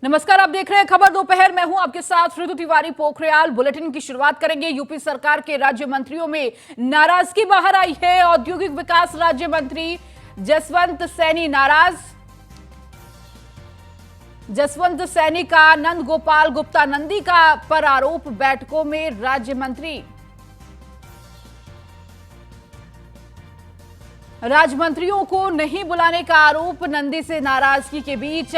नमस्कार, आप देख रहे हैं खबर दोपहर। मैं हूं आपके साथ ऋतु तिवारी पोखरियाल। बुलेटिन की शुरुआत करेंगे। यूपी सरकार के राज्य मंत्रियों में नाराजगी बाहर आई है। औद्योगिक विकास राज्य मंत्री जसवंत सैनी नाराज। जसवंत सैनी का नंद गोपाल गुप्ता नंदी का पर आरोप। बैठकों में राज्य मंत्री मंत्रियों को नहीं बुलाने का आरोप। नंदी से नाराजगी के बीच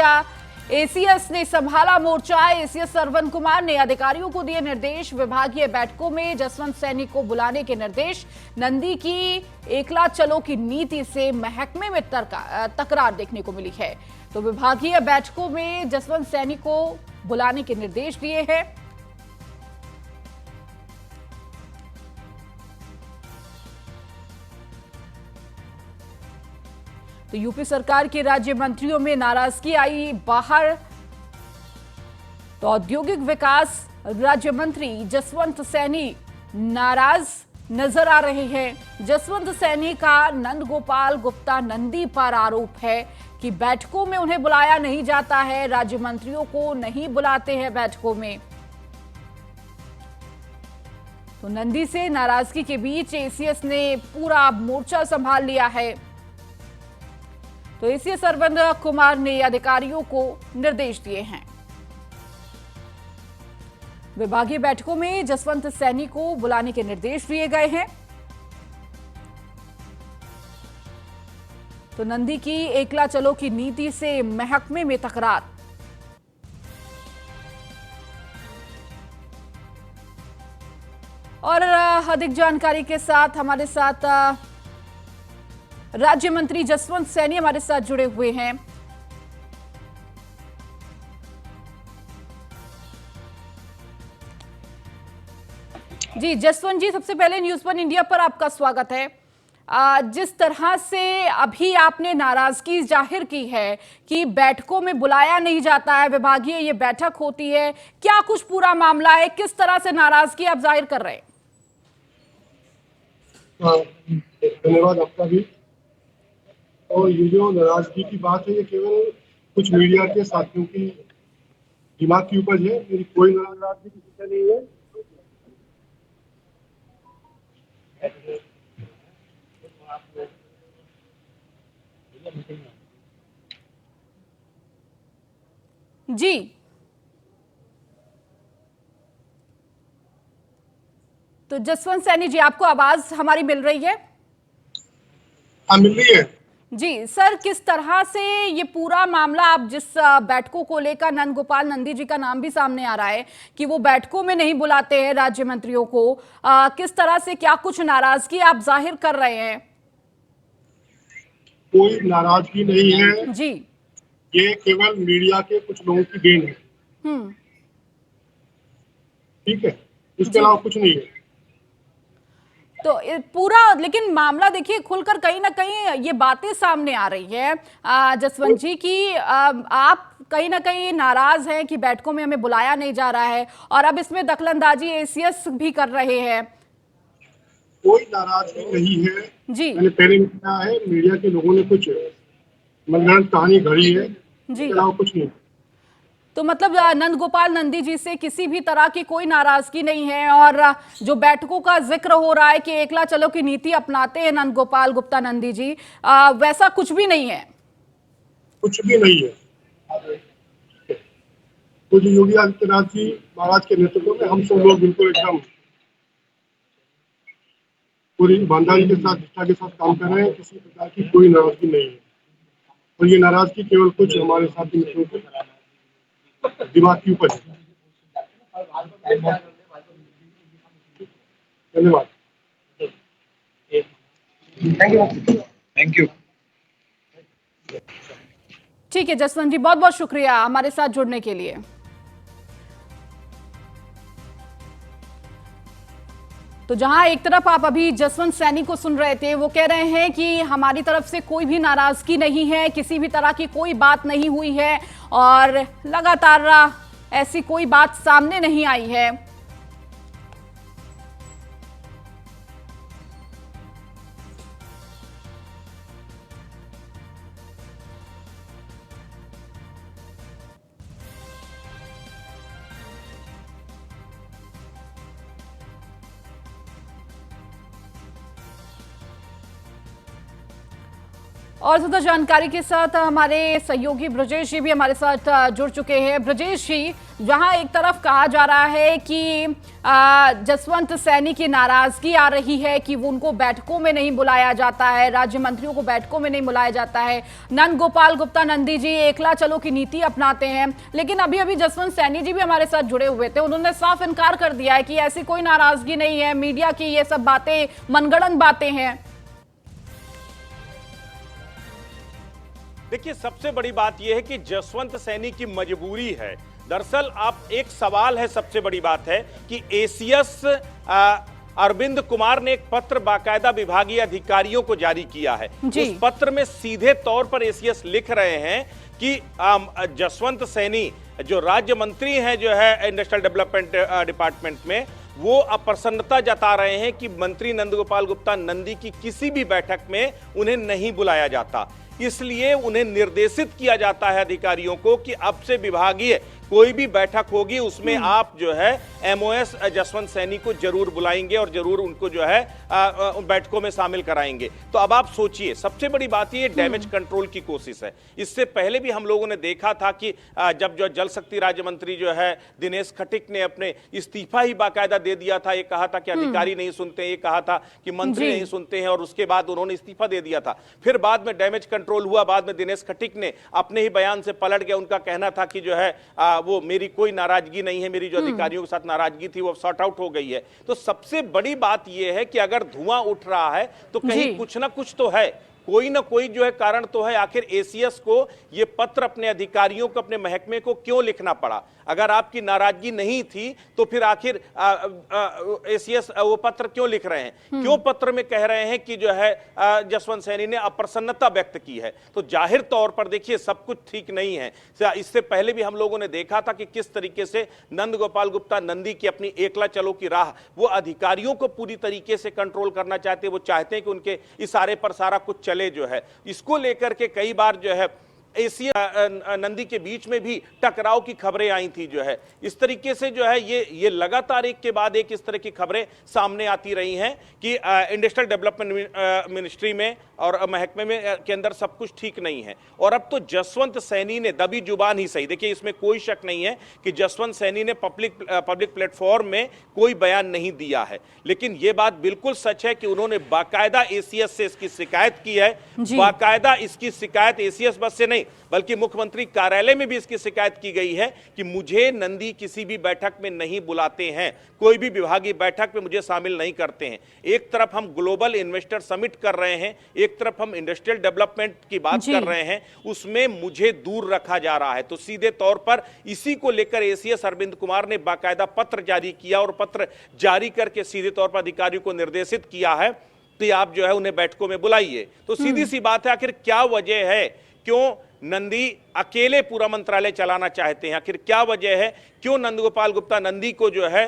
एसीएस ने संभाला मोर्चा। एसीएस सरवन कुमार ने अधिकारियों को दिए निर्देश। विभागीय बैठकों में जसवंत सैनी को बुलाने के निर्देश। नंदी की एकला चलो की नीति से महकमे में तकरार देखने को मिली है, तो विभागीय बैठकों में जसवंत सैनी को बुलाने के निर्देश दिए हैं। तो यूपी सरकार के राज्य मंत्रियों में नाराजगी आई बाहर। तो औद्योगिक विकास राज्य मंत्री जसवंत सैनी नाराज नजर आ रहे हैं। जसवंत सैनी का नंद गोपाल गुप्ता नंदी पर आरोप है कि बैठकों में उन्हें बुलाया नहीं जाता है, राज्य मंत्रियों को नहीं बुलाते हैं बैठकों में। तो नंदी से नाराजगी के बीच एसीएस ने पूरा मोर्चा संभाल लिया है। तो एसीएस सरवन कुमार ने अधिकारियों को निर्देश दिए हैं। विभागीय बैठकों में जसवंत सैनी को बुलाने के निर्देश दिए गए हैं। तो नंदी की एकला चलो की नीति से महकमे में तकरार। और अधिक जानकारी के साथ हमारे साथ राज्य मंत्री जसवंत सैनी हमारे साथ जुड़े हुए हैं। जी जसवंत जी, सबसे पहले न्यूज़ वन इंडिया पर आपका स्वागत है। जिस तरह से अभी आपने नाराजगी जाहिर की है कि बैठकों में बुलाया नहीं जाता है, विभागीय ये बैठक होती है, क्या कुछ पूरा मामला है, किस तरह से नाराजगी आप जाहिर कर रहे हैं? धन्यवाद आपका भी। और ये जो नाराजगी की बात है, ये केवल कुछ मीडिया के साथियों की दिमाग की उपज है। मेरी कोई नाराजगी किसी से नहीं है। जी तो जसवंत सैनी जी, आपको आवाज हमारी मिल रही है? हाँ, मिल रही है। जी सर, किस तरह से ये पूरा मामला, आप जिस बैठकों को लेकर नंद गोपाल नंदी जी का नाम भी सामने आ रहा है कि वो बैठकों में नहीं बुलाते हैं राज्य मंत्रियों को, किस तरह से क्या कुछ नाराजगी आप जाहिर कर रहे हैं? कोई नाराजगी नहीं है जी। ये केवल मीडिया के कुछ लोगों की देन है। हम्म। ठीक है, इसके अलावा कुछ नहीं है। तो पूरा लेकिन मामला देखिए खुलकर कहीं ना कहीं ये बातें सामने आ रही है जसवंत जी की आप कहीं ना कहीं नाराज हैं कि बैठकों में हमें बुलाया नहीं जा रहा है, और अब इसमें दखलंदाजी एसीएस भी कर रहे हैं। कोई नाराजगी नहीं है। जी मैंने पहले भी कहा है, मीडिया के लोगों ने कुछ मनगढ़ंत कहानी गढ़ी है, जी। इसके अलावा कुछ नहीं। तो मतलब नंद गोपाल नंदी जी से किसी भी तरह की कोई नाराजगी नहीं है, और जो बैठकों का जिक्र हो रहा है कि एकला चलो की नीति अपनाते हैं नंद गोपाल गुप्ता नंदी जी, वैसा कुछ भी नहीं है? कुछ भी नहीं है। तो जो योगी आदित्यनाथ जी महाराज के नेतृत्व में हम सब लोग बिल्कुल एकदम पूरी ईमानदारी के साथ, निष्ठा के साथ काम कर रहे हैं। किसी प्रकार की कोई नाराजगी नहीं है। और ये नाराजगी केवल कुछ हमारे साथी मित्रों के दिमाग की उपज है। धन्यवाद। Thank you. ठीक है जसवंत जी, बहुत बहुत शुक्रिया हमारे साथ जुड़ने के लिए। तो जहां एक तरफ आप अभी जसवंत सैनी को सुन रहे थे, वो कह रहे हैं कि हमारी तरफ से कोई भी नाराजगी नहीं है, किसी भी तरह की कोई बात नहीं हुई है, और लगातार ऐसी कोई बात सामने नहीं आई है। और ज्यादा जानकारी के साथ हमारे सहयोगी ब्रजेश जी भी हमारे साथ जुड़ चुके हैं। ब्रजेश जी, जहां एक तरफ कहा जा रहा है कि जसवंत सैनी की नाराजगी आ रही है कि वो उनको बैठकों में नहीं बुलाया जाता है, राज्य मंत्रियों को बैठकों में नहीं बुलाया जाता है, नंद गोपाल गुप्ता नंदी जी एकला चलो की नीति अपनाते हैं, लेकिन अभी अभी जसवंत सैनी जी भी हमारे साथ जुड़े हुए थे, उन्होंने साफ इनकार कर दिया है कि ऐसी कोई नाराजगी नहीं है, मीडिया की ये सब बातें मनगढ़ंत बातें हैं। देखिए, सबसे बड़ी बात यह है कि जसवंत सैनी की मजबूरी है। दरअसल आप एक सवाल है, सबसे बड़ी बात है कि एसीएस अरविंद कुमार ने एक पत्र बाकायदा विभागीय अधिकारियों को जारी किया है। उस पत्र में सीधे तौर पर एसीएस लिख रहे हैं कि जसवंत सैनी जो राज्य मंत्री हैं जो है इंडस्ट्रियल डेवलपमेंट डिपार्टमेंट में, वो अप्रसन्नता जता रहे हैं कि मंत्री नंद गोपाल गुप्ता नंदी की किसी भी बैठक में उन्हें नहीं बुलाया जाता, इसलिए उन्हें निर्देशित किया जाता है अधिकारियों को कि अब से विभागीय कोई भी बैठक होगी उसमें आप जो है एमओएस जसवंत सैनी को जरूर बुलाएंगे और जरूर उनको जो है बैठकों में शामिल कराएंगे। तो अब आप सोचिए, सबसे बड़ी बात ये डैमेज कंट्रोल की कोशिश है। इससे पहले भी हम लोगों ने देखा था कि जब जो जल शक्ति राज्य मंत्री जो है दिनेश खटिक ने अपने इस्तीफा ही बाकायदा दे दिया था, ये कहा था कि अधिकारी नहीं सुनते, ये कहा था कि मंत्री नहीं सुनते हैं, और उसके बाद उन्होंने इस्तीफा दे दिया था। फिर बाद में डैमेज कंट्रोल हुआ, बाद में दिनेश खटिक ने अपने ही बयान से पलट गया। उनका कहना था कि जो है वो मेरी कोई नाराजगी नहीं है, मेरी जो अधिकारियों के साथ नाराजगी थी वो सॉर्ट आउट हो गई है। तो सबसे बड़ी बात यह है कि अगर धुआं उठ रहा है तो कहीं कुछ ना कुछ तो है, कोई ना कोई जो है कारण तो है। आखिर एसीएस को ये पत्र अपने अधिकारियों को, अपने महकमे को क्यों लिखना पड़ा? अगर आपकी नाराजगी नहीं थी तो फिर आखिर एसीएस वो पत्र क्यों लिख रहे हैं? क्यों पत्र में कह रहे हैं कि जो है जसवंत सैनी ने अप्रसन्नता व्यक्त की है? तो जाहिर तौर पर देखिए सब कुछ ठीक नहीं है। इससे पहले भी हम लोगों ने देखा था कि किस तरीके से नंद गोपाल गुप्ता नंदी की अपनी एकला चलो की राह, वो अधिकारियों को पूरी तरीके से कंट्रोल करना चाहते हैं। वो चाहते हैं कि उनके इशारे पर सारा कुछ चले जो है। इसको लेकर के कई बार जो है एसीएस नंदी के बीच में भी टकराव की खबरें आई थी जो है। इस तरीके से जो है ये लगातार एक के बाद एक इस तरह की खबरें सामने आती रही हैं कि इंडस्ट्रियल डेवलपमेंट मिनिस्ट्री में और महकमे में के अंदर सब कुछ ठीक नहीं है। और अब तो जसवंत सैनी ने दबी जुबान ही सही, देखिए इसमें कोई शक नहीं है कि जसवंत सैनी ने पब्लिक प्लेटफॉर्म में कोई बयान नहीं दिया है, लेकिन यह बात बिल्कुल सच है कि उन्होंने बाकायदा एसीएस से इसकी शिकायत की है। बाकायदा इसकी शिकायत एसीएस बस से नहीं बल्कि मुख्यमंत्री कार्यालय में भी इसकी शिकायत की गई है कि मुझे नंदी किसी भी बैठक में नहीं बुलाते हैं, कोई भी विभागीय बैठक में मुझे शामिल नहीं करते हैं। एक तरफ हम ग्लोबल इन्वेस्टर समिट कर रहे हैं, एक तरफ हम इंडस्ट्रियल डेवलपमेंट की बात कर रहे हैं, उसमें मुझे दूर रखा जा रहा है। तो सीधे तौर पर इसी को लेकर एसीएस अरविंद कुमार ने बाकायदा पत्र जारी किया और पत्र जारी करके सीधे तौर पर अधिकारियों को निर्देशित किया है कि आप जो है उन्हें बैठकों में बुलाइए। तो सीधी सी बात है, आखिर क्या वजह है, क्यों नंदी अकेले पूरा मंत्रालय चलाना चाहते हैं? आखिर क्या वजह है, क्यों नंद गोपाल गुप्ता नंदी को जो है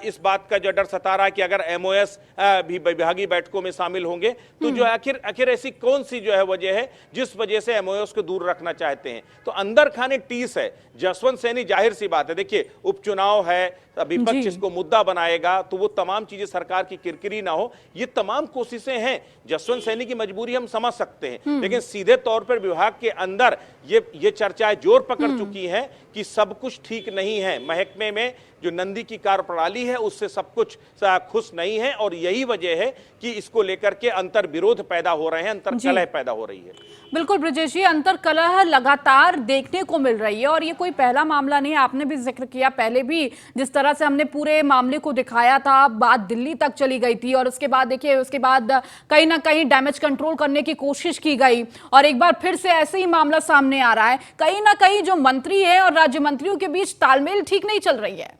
इस बात का जो डर सता रहा है कि अगर एमओएस भी विभागीय बैठकों में शामिल होंगे तो जो आखिर ऐसी कौन सी जो है वजह है जिस वजह से एमओएस को दूर रखना चाहते हैं? तो अंदर खाने टीस है जसवंत सैनी, जाहिर सी बात है। देखिए उपचुनाव है, विपक्ष इसको मुद्दा बनाएगा तो वो तमाम चीजें सरकार की किरकिरी ना हो, ये तमाम कोशिशें हैं। जसवंत सैनी की मजबूरी हम समझ सकते हैं, लेकिन सीधे तौर पर विभाग के अंदर ये चर्चाएं जोर पकड़ चुकी हैं कि सब कुछ ठीक नहीं है। महकमे में जो नंदी की कार्यप्रणाली है उससे सब कुछ खुश नहीं है, और यही वजह है कि इसको लेकर के अंतर विरोध पैदा हो रहे हैं, अंतर कलह पैदा हो रही है। बिल्कुल ब्रजेश जी, अंतर कलह लगातार देखने को मिल रही है और ये कोई पहला मामला नहीं है। आपने भी जिक्र किया, पहले भी जिस तरह से हमने पूरे मामले को दिखाया था, बात दिल्ली तक चली गई थी और उसके बाद देखिए उसके बाद कहीं ना कहीं डैमेज कंट्रोल करने की कोशिश की गई और एक बार फिर से ऐसे ही मामला सामने आ रहा है। कहीं ना कहीं जो मंत्री है और राज्य मंत्रियों के बीच तालमेल ठीक नहीं चल रही है।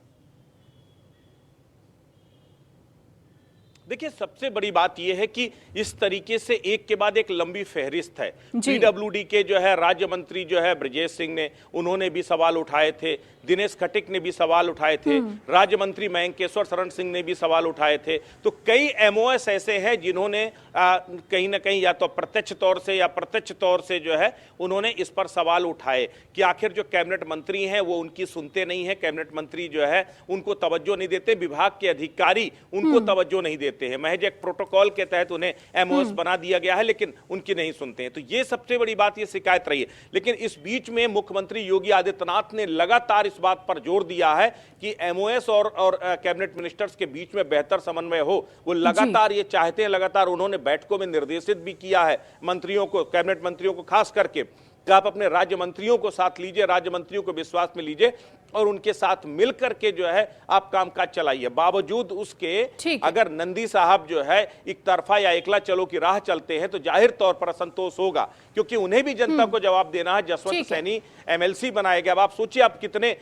देखिए सबसे बड़ी बात यह है कि इस तरीके से एक के बाद एक लंबी फहरिस्त है। पीडब्ल्यूडी के जो है राज्य मंत्री जो है ब्रजेश सिंह ने, उन्होंने भी सवाल उठाए थे, दिनेश खटिक ने भी सवाल उठाए थे, राज्य मंत्री मयंकेश्वर शरण सिंह ने भी सवाल उठाए थे। तो कई एमओएस ऐसे हैं जिन्होंने कहीं ना कहीं या तो प्रत्यक्ष तौर से या प्रत्यक्ष तौर से जो है उन्होंने इस पर सवाल उठाए कि आखिर जो कैबिनेट मंत्री हैं वो उनकी सुनते नहीं है, कैबिनेट मंत्री जो है उनको तवज्जो नहीं देते, विभाग के अधिकारी उनको तवज्जो नहीं देते। लेते हैं, महज एक प्रोटोकॉल के तहत उन्हें एमओएस बना दिया गया है, लेकिन उनकी नहीं सुनते हैं। तो ये सबसे बड़ी बात, ये शिकायत रही है। लेकिन इस बीच में मुख्यमंत्री योगी आदित्यनाथ ने लगातार इस बात पर जोर दिया है कि एमओएस और कैबिनेट मिनिस्टर्स के बीच में बेहतर समन्वय हो। वो लगातार ये चाहते हैं, लगातार उन्होंने बैठकों में निर्देशित भी किया है मंत्रियों को, कैबिनेट मंत्रियों को खास करके, कि आप अपने राज्य मंत्रियों को साथ लीजिए, राज्य मंत्रियों को विश्वास में लीजिए और उनके साथ मिलकर के जो है आप कामकाज चलाइए। बावजूद उसके अगर नंदी साहब जो है एक तरफा या एकला चलो की राह चलते हैं तो जाहिर तौर पर असंतोष होगा, क्योंकि उन्हें भी जनता को जवाब देना है। जसवंत सैनी एमएलसी बनाए गए, अब आप सोचिए आप कितने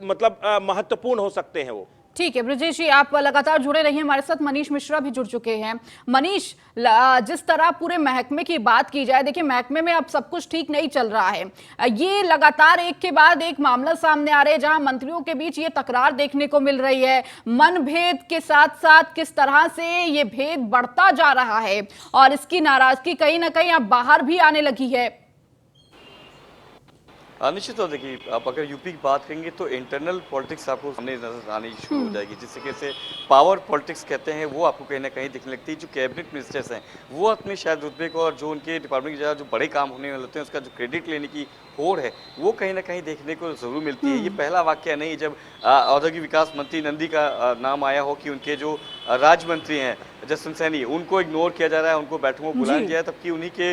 मतलब महत्वपूर्ण हो सकते हैं वो। ठीक है ब्रजेश जी, आप लगातार जुड़े रहिए हमारे साथ। मनीष मिश्रा भी जुड़ चुके हैं। मनीष, जिस तरह पूरे महकमे की बात की जाए, देखिए महकमे में अब सब कुछ ठीक नहीं चल रहा है। ये लगातार एक के बाद एक मामला सामने आ रहे हैं जहां मंत्रियों के बीच ये तकरार देखने को मिल रही है। मनभेद के साथ साथ किस तरह से ये भेद बढ़ता जा रहा है और इसकी नाराजगी कहीं ना कहीं अब बाहर भी आने लगी है। निश्चित तौर देखिए, आप अगर यूपी की बात करेंगे तो इंटरनल पॉलिटिक्स आपको सामने नजर आनी शुरू हो जाएगी, जिससे कैसे पावर पॉलिटिक्स कहते हैं वो आपको कहीं ना कहीं दिखने लगती है। जो कैबिनेट मिनिस्टर्स हैं वो अपने शायद रुतबे को और जो उनके डिपार्टमेंट की जगह जो बड़े काम होने वाले होते हैं उसका जो क्रेडिट लेने की होड़ है वो कहीं ना कहीं देखने को जरूर मिलती है। ये पहला वाक्य नहीं जब औद्योगिक विकास मंत्री नंदी का नाम आया हो कि उनके जो राज्य मंत्री हैं जसवंत सैनी, उनको इग्नोर किया जा रहा है, उनको बैठकों में बुलाया गया है, तबकि उन्हीं के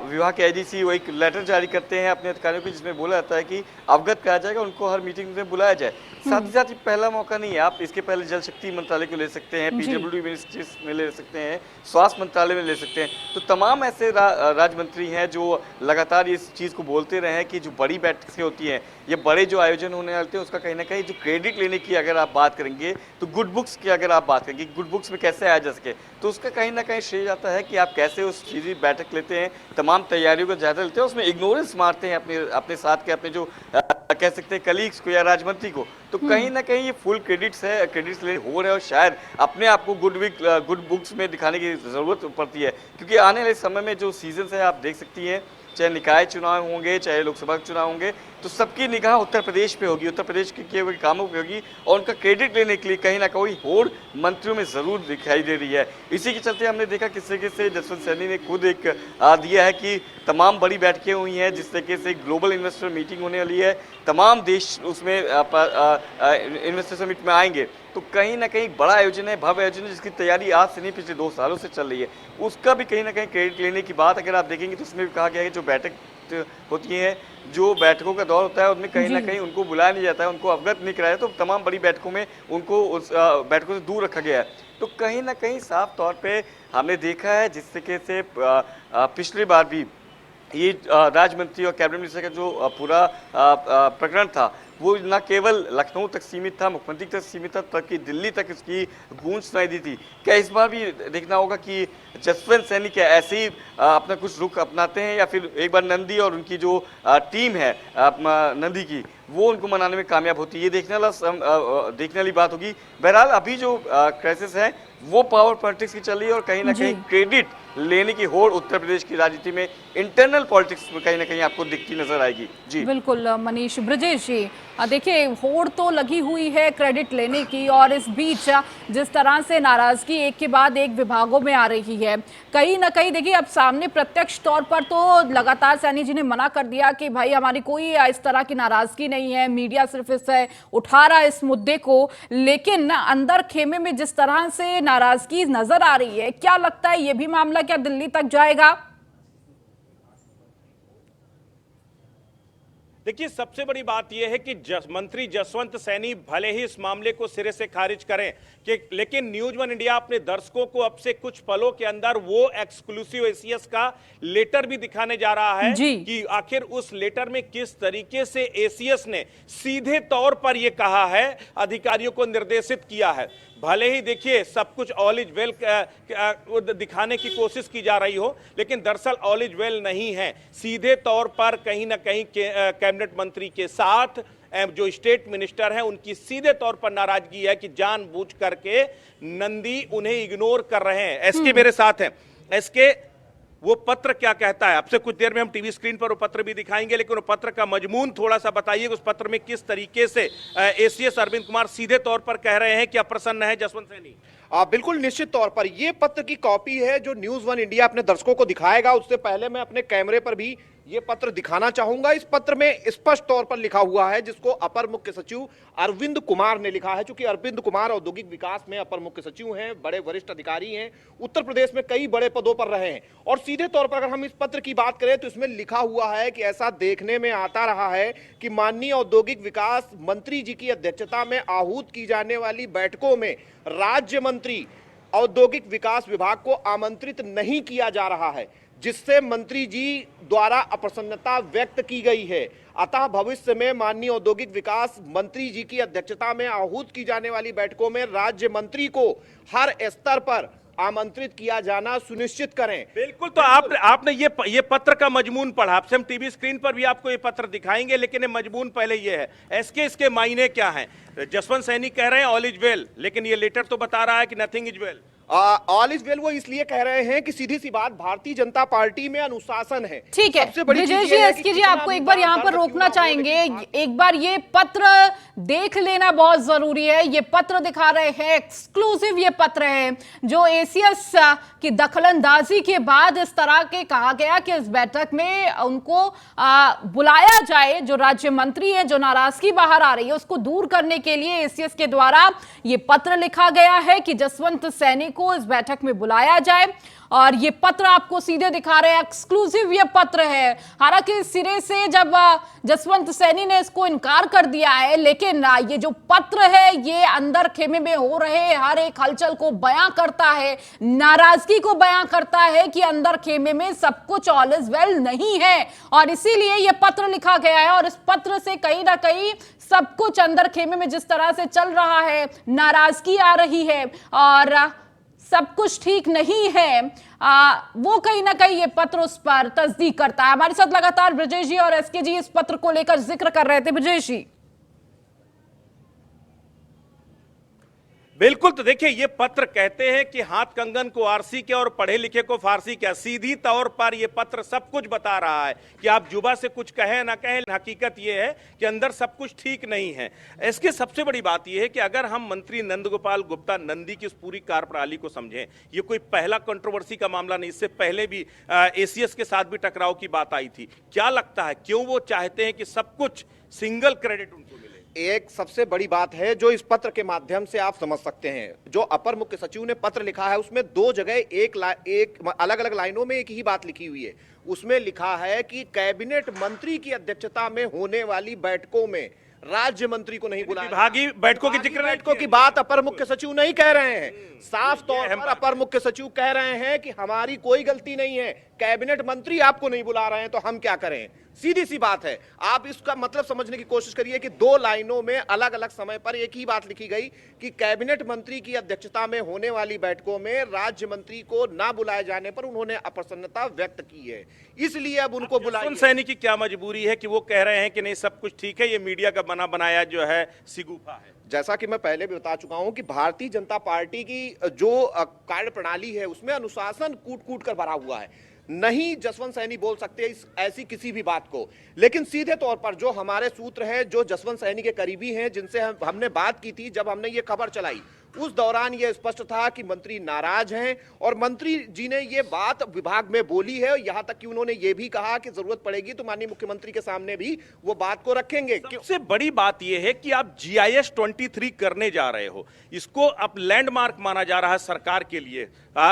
विभाग के आईजीसी वो एक लेटर जारी करते हैं अपने अधिकारियों को, जिसमें बोला जाता है कि अवगत कराया जाएगा, उनको हर मीटिंग में बुलाया जाए। साथ ही साथ पहला मौका नहीं है, आप इसके पहले जल शक्ति मंत्रालय को ले सकते हैं, पीडब्ल्यूडी मिनिस्ट्रीज में ले सकते हैं, स्वास्थ्य मंत्रालय में ले सकते हैं। तो तमाम ऐसे राज्य मंत्री हैं जो लगातार इस चीज़ को बोलते रहे हैं कि जो बड़ी बैठकें होती हैं, ये बड़े जो आयोजन होने वाले हैं, उसका कहीं ना कहीं जो क्रेडिट लेने की अगर आप बात करेंगे तो गुड बुक्स की अगर आप बात करेंगे, गुड बुक्स में कैसे आया जा सके, तो उसका कहीं ना कहीं श्रेय जाता है कि आप कैसे उस चीज़ की बैठक लेते हैं, तमाम तैयारियों का जायजा लेते हैं, उसमें इग्नोरेंस मारते हैं अपने साथ के अपने जो कह सकते हैं कलीग्स को या राजमंत्री को। तो कहीं ना कहीं ये फुल क्रेडिट्स ले हो रहे हैं और शायद अपने आप को गुड बुक्स में दिखाने की ज़रूरत पड़ती है, क्योंकि आने वाले समय में जो सीजन है आप देख सकती हैं, चाहे निकाय चुनाव होंगे चाहे लोकसभा चुनाव होंगे, तो सबकी निगाह उत्तर प्रदेश पे होगी, उत्तर प्रदेश के किए हुए कामों पे होगी और उनका क्रेडिट लेने के लिए कहीं ना कहीं होड़ मंत्रियों में जरूर दिखाई दे रही है। इसी के चलते हमने देखा किस तरीके से जसवंत सैनी ने खुद एक दिया है कि तमाम बड़ी बैठकें हुई हैं, जिस तरीके से ग्लोबल इन्वेस्टर मीटिंग होने वाली है, तमाम देश उसमें इन्वेस्टर समिट में आएंगे, तो कहीं ना कहीं बड़ा आयोजन है, भव्य आयोजन है, जिसकी तैयारी आज से नहीं पिछले 2 सालों से चल रही है। उसका भी कहीं ना कहीं क्रेडिट लेने की बात अगर आप देखेंगे तो उसमें भी कहा गया है कि जो बैठक होती है, जो बैठकों का दौर होता है, उसमें कहीं ना कहीं उनको बुलाया नहीं जाता है, उनको अवगत नहीं कराया, तो तमाम बड़ी बैठकों में उनको उस बैठकों से दूर रखा गया है। तो कहीं ना कहीं साफ तौर पे हमने देखा है जिस तरीके से पिछली बार भी ये राज्य मंत्री और कैबिनेट मिनिस्टर का जो पूरा प्रकरण था वो न केवल लखनऊ तक सीमित था, मुख्यमंत्री तक सीमित था, बल्कि दिल्ली तक इसकी गूंज सुनाई दी थी। क्या इस बार भी देखना होगा कि जसवंत सैनी क्या ऐसे ही अपना कुछ रुख अपनाते हैं या फिर एक बार नंदी और उनकी जो टीम है नंदी की वो उनको मनाने में कामयाब होती है, ये देखने वाली बात होगी। बहरहाल अभी जो क्राइसिस है वो पावर पॉलिटिक्स की चल रही है और कहीं ना कहीं क्रेडिट लेने की होड़ उत्तर प्रदेश की राजनीति में इंटरनल पॉलिटिक्स में कहीं ना कहीं आपको दिखती नजर आएगी। जी बिल्कुल मनीष। ब्रजेश जी, देखिए होड़ तो लगी हुई है क्रेडिट लेने की, और इस बीच जिस तरह से नाराजगी एक के बाद एक विभागों में आ रही है, कहीं ना कहीं देखिए अब सामने प्रत्यक्ष तौर पर तो लगातार सैनी जी ने मना कर दिया कि भाई हमारी कोई इस तरह की नाराजगी नहीं है, मीडिया सिर्फ इससे उठा रहा है इस मुद्दे को, लेकिन अंदर खेमे में जिस तरह से नाराजगी नजर आ रही है, क्या लगता है ये भी मामला क्या दिल्ली तक जाएगा? देखिए सबसे बड़ी बात यह है कि मंत्री जसवंत सैनी भले ही इस मामले को सिरे से खारिज करें लेकिन न्यूज वन इंडिया अपने दर्शकों को अब से कुछ पलों के अंदर वो एक्सक्लूसिव एसीएस का लेटर भी दिखाने जा रहा है कि आखिर उस लेटर में किस तरीके से एसीएस ने सीधे तौर पर यह कहा है, अधिकारियों को निर्देशित किया है। भले ही देखिए सब कुछ ऑल इज वेल दिखाने की कोशिश की जा रही हो, लेकिन दरअसल ऑल इज वेल नहीं है। सीधे तौर पर कहीं ना कहीं कैबिनेट मंत्री के साथ जो स्टेट मिनिस्टर हैं उनकी सीधे तौर पर नाराजगी है कि जानबूझ करके नंदी उन्हें इग्नोर कर रहे हैं। एसके मेरे साथ हैं। एसके, वो पत्र क्या कहता है? अब से कुछ देर में हम टीवी स्क्रीन पर वो पत्र भी दिखाएंगे, लेकिन वो पत्र का मजमून थोड़ा सा बताइए। उस पत्र में किस तरीके से एसीएस अरविंद कुमार सीधे तौर पर कह रहे हैं कि अप्रसन्न है जसवंत सैनी? बिल्कुल निश्चित तौर पर ये पत्र की कॉपी है जो न्यूज वन इंडिया अपने दर्शकों को दिखाएगा। उससे पहले मैं अपने कैमरे पर भी ये पत्र दिखाना चाहूंगा। इस पत्र में स्पष्ट तौर पर लिखा हुआ है, जिसको अपर मुख्य सचिव अरविंद कुमार ने लिखा है। चूंकि अरविंद कुमार औद्योगिक विकास में अपर मुख्य सचिव हैं, बड़े वरिष्ठ अधिकारी हैं, उत्तर प्रदेश में कई बड़े पदों पर रहे हैं। और सीधे तौर पर अगर हम इस पत्र की बात करें तो इसमें लिखा हुआ है कि ऐसा देखने में आता रहा है कि माननीय औद्योगिक विकास मंत्री जी की अध्यक्षता में आहूत की जाने वाली बैठकों में राज्य मंत्री औद्योगिक विकास विभाग को आमंत्रित नहीं किया जा रहा है, जिससे मंत्री जी द्वारा अप्रसन्नता व्यक्त की गई है। अतः भविष्य में माननीय औद्योगिक विकास मंत्री जी की अध्यक्षता में आहूत की जाने वाली बैठकों में राज्य मंत्री को हर स्तर पर आमंत्रित किया जाना सुनिश्चित करें। बिल्कुल। तो आपने ये पत्र का मजमून पढ़ा। आपसे हम टीवी स्क्रीन पर भी आपको ये पत्र दिखाएंगे, लेकिन ये मजमून पहले ये है। इसके मायने क्या हैं? जसवंत सैनी कह रहे हैं ऑल इज वेल, लेकिन ये लेटर तो बता रहा है कि nothing is well. All is well वो इसलिए कह रहे हैं कि सीधी सी बात, भारतीय जनता पार्टी में अनुशासन है। ठीक है ब्रिजेश जी, एसके जी आपको एक बार यहाँ पर रोकना चाहेंगे। एक बार ये पत्र देख लेना बहुत जरूरी है। ये पत्र दिखा रहे हैं, एक्सक्लूसिव ये पत्र है, जो एसीएस की दखलंदाजी के बाद इस तरह के कहा गया कि इस बैठक में उनको बुलाया जाए। जो राज्य मंत्री है, जो नाराजगी बाहर आ रही है, उसको दूर करने के लिए एसीएस के द्वारा ये पत्र लिखा गया है कि जसवंत सैनी को इस बैठक में बुलाया जाए। और ये पत्र आपको सीधे दिखा रहे हैं, एक्सक्लूसिव ये पत्र है। हालांकि सिरे से जब जसवंत सैनी ने इसको इनकार कर दिया है, लेकिन ये जो पत्र है ये अंदर खेमे में हो रहे हर एक हलचल को बयां करता है, नाराजगी को बयां करता है कि अंदर खेमे में सब कुछ ऑल इज वेल नहीं है। और इसीलिए ये पत्र लिखा गया है। और इस पत्र से कहीं ना कहीं सब कुछ अंदर खेमे में जिस तरह से चल रहा है, नाराजगी आ रही है और सब कुछ ठीक नहीं है, वो कहीं ना कहीं ये पत्र उस पर तस्दीक करता है। हमारे साथ लगातार ब्रिजेश जी और एसके जी इस पत्र को लेकर जिक्र कर रहे थे। ब्रिजेश जी बिल्कुल। तो देखिए, ये पत्र कहते हैं कि हाथ कंगन को आरसी के और पढ़े लिखे को फारसी क्या। सीधी तौर पर ये पत्र सब कुछ बता रहा है कि आप जुबा से कुछ कहें ना कहें, हकीकत ये है कि अंदर सब कुछ ठीक नहीं है। इसकी सबसे बड़ी बात ये है कि अगर हम मंत्री नंदगोपाल गुप्ता नंदी की इस पूरी कार्यप्रणाली को समझें, ये कोई पहला कंट्रोवर्सी का मामला नहीं। इससे पहले भी एसीएस के साथ भी टकराव की बात आई थी। क्या लगता है क्यों वो चाहते हैं कि सब कुछ सिंगल क्रेडिट उनको मिले? एक सबसे बड़ी बात है जो इस पत्र के माध्यम से आप समझ सकते हैं। जो अपर मुख्य सचिव ने पत्र लिखा है उसमें दो जगह एक अलग अलग लाइनों में एक ही बात लिखी हुई है। उसमें लिखा है कि कैबिनेट मंत्री की अध्यक्षता में होने वाली बैठकों में राज्य मंत्री को नहीं बुलाया। विभागीय बैठकों की जिक्र बैठकों की बात अपर मुख्य सचिव नहीं कह रहे हैं। साफ तौर पर अपर मुख्य सचिव कह रहे हैं कि हमारी कोई गलती नहीं है, कैबिनेट मंत्री आपको नहीं बुला रहे हैं तो हम क्या करें। सीधी सी बात है। आप इसका मतलब समझने की कोशिश करिए कि दो लाइनों में अलग अलग समय पर एक ही बात लिखी गई कि कैबिनेट मंत्री की अध्यक्षता में होने वाली बैठकों में राज्य मंत्री को ना बुलाए जाने पर उन्होंने अप्रसन्नता व्यक्त की है, इसलिए अब उनको बुलाया। सैनी की क्या मजबूरी है कि वो कह रहे हैं कि नहीं सब कुछ ठीक है, ये मीडिया का बना बनाया जो है सिगुफा है। जैसा कि मैं पहले भी बता चुका हूं कि भारतीय जनता पार्टी की जो कार्य प्रणाली है उसमें अनुशासन कूट कूट कर भरा हुआ है। नहीं जसवंत सैनी बोल सकते ऐसी किसी भी बात को, लेकिन सीधे तौर पर जो हमारे सूत्र हैं, जो जसवंत सैनी के करीबी हैं, जिनसे हमने बात की थी जब हमने ये खबर चलाई, उस दौरान यह स्पष्ट था कि मंत्री नाराज हैं। और मंत्री जी ने ये बात विभाग में बोली है, यहां तक कि उन्होंने ये भी कहा कि जरूरत पड़ेगी तो माननीय मुख्यमंत्री के सामने भी वो बात को रखेंगे। सबसे बड़ी बात यह है कि आप GIS 23 करने जा रहे हो, इसको अब लैंडमार्क माना जा रहा है सरकार के लिए।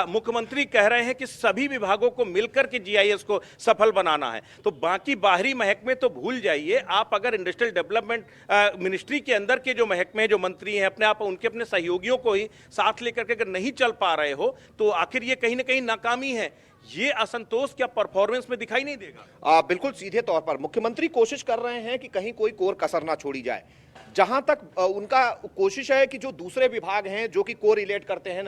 मुख्यमंत्री कह रहे हैं कि सभी विभागों को मिलकर के GIS को सफल बनाना है, तो बाकी बाहरी महकमे तो भूल जाइए। आप अगर इंडस्ट्रियल डेवलपमेंट मिनिस्ट्री के अंदर के जो महकमे, जो मंत्री हैं, अपने आप उनके अपने सहयोगियों को ही साथ लेकर के अगर नहीं चल पा रहे हो तो आखिर ये कहीं ना कहीं नाकामी है। ये असंतोष क्या परफॉर्मेंस में दिखाई नहीं देगा? बिल्कुल सीधे तौर पर मुख्यमंत्री कोशिश कर रहे हैं कि कहीं कोई कोर कसर ना छोड़ी जाए। जहां तक उनका कोशिश है कि जो दूसरे विभाग हैं जो कि को रिलेट करते हैं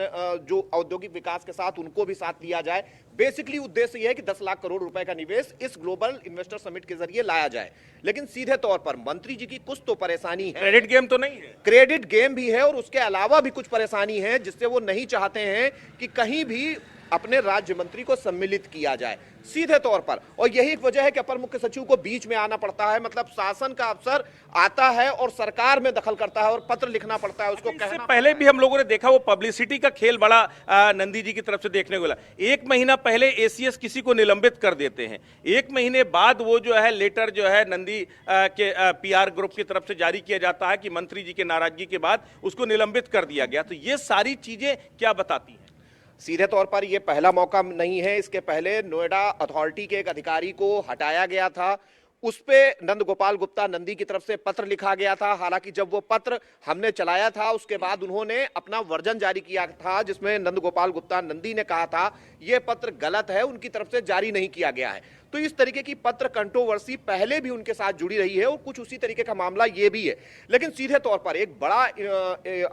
जो औद्योगिक विकास के साथ, उनको भी साथ लिया जाए। बेसिकली उद्देश्य यह है कि 10 लाख करोड़ रुपए का निवेश इस ग्लोबल इन्वेस्टर समिट के जरिए लाया जाए। लेकिन सीधे तौर पर मंत्री जी की कुछ तो परेशानी है, क्रेडिट गेम तो नहीं है, क्रेडिट गेम भी है और उसके अलावा भी कुछ परेशानी है जिससे वो नहीं चाहते हैं कि कहीं भी अपने राज्य मंत्री को सम्मिलित किया जाए सीधे तौर पर। और यही एक वजह है कि अपर मुख्य सचिव को बीच में आना पड़ता है, मतलब शासन का अफसर आता है और सरकार में दखल करता है और पत्र लिखना पड़ता है उसको। इससे पहले भी हम लोगों ने देखा वो पब्लिसिटी का खेल बड़ा नंदी जी की तरफ से देखने को मिला। एक महीना पहले एसीएस किसी को निलंबित कर देते हैं, एक महीने बाद वो जो है लेटर जो है नंदी के पीआर ग्रुप की तरफ से जारी किया जाता है कि मंत्री जी के नाराजगी के बाद उसको निलंबित कर दिया गया। तो ये सारी चीजें क्या बताती हैं? सीधे तौर पर यह पहला मौका नहीं है। इसके पहले नोएडा अथॉरिटी के एक अधिकारी को हटाया गया था, उस पे नंद गोपाल गुप्ता नंदी की तरफ से पत्र लिखा गया था। हालांकि जब वो पत्र हमने चलाया था उसके बाद उन्होंने अपना वर्जन जारी किया था, जिसमें नंद गोपाल गुप्ता नंदी ने कहा था ये पत्र गलत है, उनकी तरफ से जारी नहीं किया गया है। तो इस तरीके की पत्र कंट्रोवर्सी पहले भी उनके साथ जुड़ी रही है और कुछ उसी तरीके का मामला ये भी है। लेकिन सीधे तौर पर एक बड़ा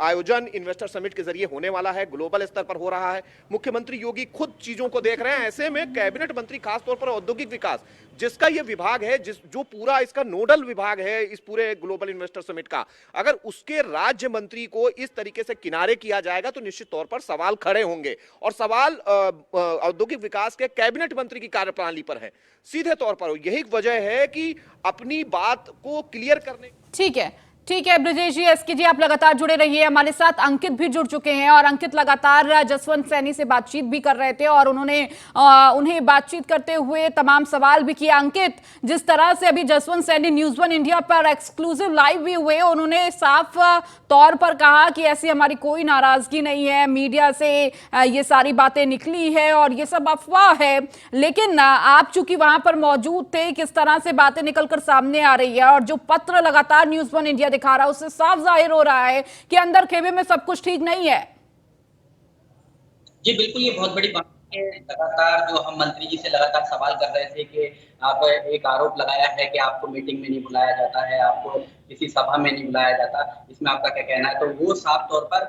आयोजन इन्वेस्टर समिट के जरिए होने वाला है, ग्लोबल स्तर पर हो रहा है, मुख्यमंत्री योगी खुद चीजों को देख रहे हैं। ऐसे में कैबिनेट मंत्री खासतौर पर औद्योगिक विकास, जिसका ये विभाग है, जो पूरा इसका नोडल विभाग है इस पूरे ग्लोबल इन्वेस्टर समिट का, अगर उसके राज्य मंत्री को इस तरीके से किनारे किया जाएगा तो निश्चित तौर पर सवाल खड़े होंगे। और सवाल औद्योगिक विकास के कैबिनेट मंत्री की कार्यप्रणाली पर है। सीधे तौर पर यही वजह है कि अपनी बात को क्लियर करने। ठीक है ब्रिजेश जी, एसके जी आप लगातार जुड़े रहिए हमारे साथ। अंकित भी जुड़ चुके हैं और अंकित लगातार जसवंत सैनी से बातचीत भी कर रहे थे और उन्हें बातचीत करते हुए तमाम सवाल भी किया। अंकित, जिस तरह से अभी Jaswant Saini news one India पर एक्सक्लूसिव लाइव भी हुए, उन्होंने साफ तौर पर कहा कि ऐसी हमारी कोई नाराजगी नहीं है, मीडिया से ये सारी बातें निकली है और ये सब अफवाह है। लेकिन आप चूंकि वहां पर मौजूद थे, किस तरह से बातें निकलकर सामने आ रही है और जो पत्र लगातार न्यूज़ वन इंडिया दिखा रहा है उससे साफ जाहिर हो रहा है कि अंदर खेमे में सब कुछ ठीक नहीं है। जी बिल्कुल, ये बहुत बड़ी बात है। लगातार जो हम मंत्री जी से लगातार सवाल कर रहे थे कि आप एक आरोप लगाया है कि आपको मीटिंग में नहीं बुलाया जाता है, आपको किसी सभा में नहीं बुलाया जाता, इसमें आपका क्या कहना है? तो वो साफ तौर पर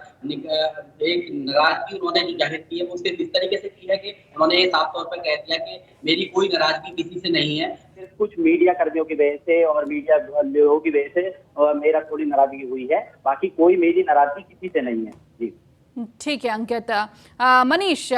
एक नाराजगी उन्होंने जो जाहिर की है वो सिर्फ इस तरीके से की है कि उन्होंने ये साफ तौर पर कह दिया कि मेरी कोई नाराजगी किसी से नहीं है, सिर्फ कुछ मीडिया कर्मियों की वजह से और मीडिया लोगों की वजह से मेरा थोड़ी नाराजगी हुई है, बाकी कोई मेरी नाराजगी किसी से नहीं है। जी ठीक है अंकित। मनीष,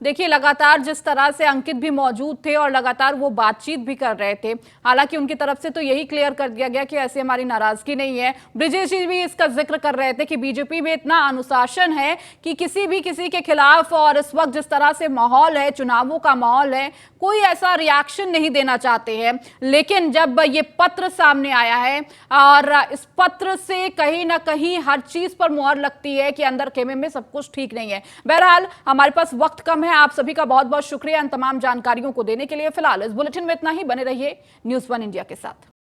देखिए लगातार जिस तरह से अंकित भी मौजूद थे और लगातार वो बातचीत भी कर रहे थे, हालांकि उनकी तरफ से तो यही क्लियर कर दिया गया कि ऐसी हमारी नाराजगी नहीं है। ब्रिजेश जी भी इसका जिक्र कर रहे थे कि बीजेपी में इतना अनुशासन है कि किसी के खिलाफ, और इस वक्त जिस तरह से माहौल है, चुनावों का माहौल है, कोई ऐसा रिएक्शन नहीं देना चाहते हैं। लेकिन जब ये पत्र सामने आया है और इस पत्र से कहीं ना कहीं हर चीज पर मुहर लगती है कि अंदर खेमे में सब कुछ ठीक नहीं है। बहरहाल हमारे पास वक्त कम है। आप सभी का बहुत बहुत शुक्रिया इन तमाम जानकारियों को देने के लिए। फिलहाल इस बुलेटिन में इतना ही। बने रहिए न्यूज़ वन इंडिया के साथ।